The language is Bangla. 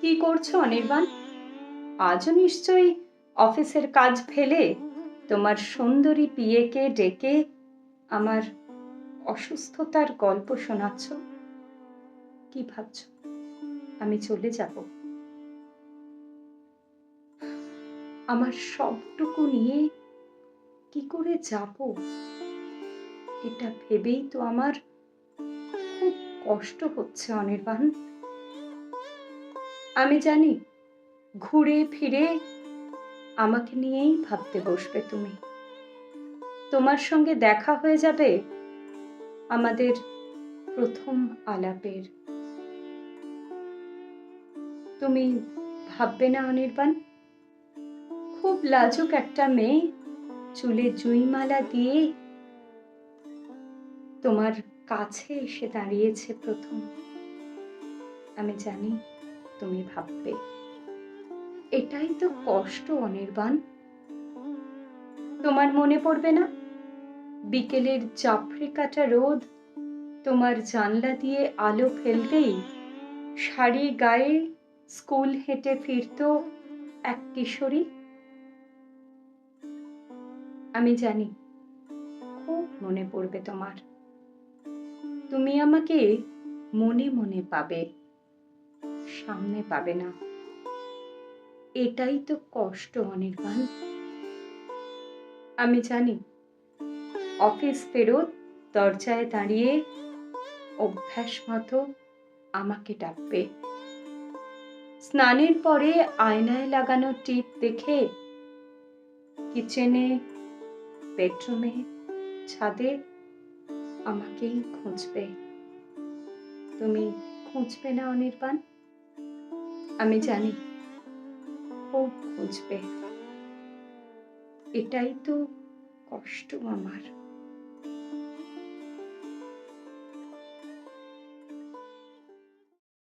কি করছো অনির্বাণ? আজও নিশ্চয়ই অফিসের কাজ ফেলে তোমার সুন্দরী পিয়েকে ডেকে আমার অসুস্থতার গল্প শোনাচ্ছ। কি ভাবছো আমি চলে যাব? আমার সবটুকু নিয়ে কি করে যাব, এটা ভেবেই তো আমার খুব কষ্ট হচ্ছে অনির্বাণ। আমি জানি ঘুরে ফিরে আমাকে নিয়েই ভাবতে বসবে তুমি। তোমার সঙ্গে দেখা হয়ে যাবে আমাদের প্রথম আলাপের। তুমি ভাববে না অনির্বাণ, খুব লাজুক একটা মেয়ে চুলে জুঁইমালা দিয়ে তোমার কাছে এসে দাঁড়িয়েছে প্রথম। আমি জানি তুমি ভাববে, এটাই তো কষ্ট অনির্বাণ। তোমার মনে পড়বে না বিকেলের জাফরে কাটা রোদ তোমার জানলা দিয়ে আলো ফেলতেই শাড়ি গায়ে স্কুল হেঁটে ফিরতো এক কিশোরী? আমি জানি খুব মনে পড়বে তোমার। তুমি আমাকে মনে মনে পাবে, সামনে পাবে না। এটাই তো কষ্ট অনির্বাণ। আমি জানি অফিস ফেরত দরজায় দাঁড়িয়ে অভ্যাস মতো আমাকে ডাকবে। স্নানের পরে আয়নায় লাগানো টিপ দেখে কিচেনে, বেডরুমে, ছাদে আমাকেই খুঁজবে। তুমি খুঁজবে না অনির্বাণ? আমি জানি খুব খুঁজবে। এটাই তো কষ্ট আমার।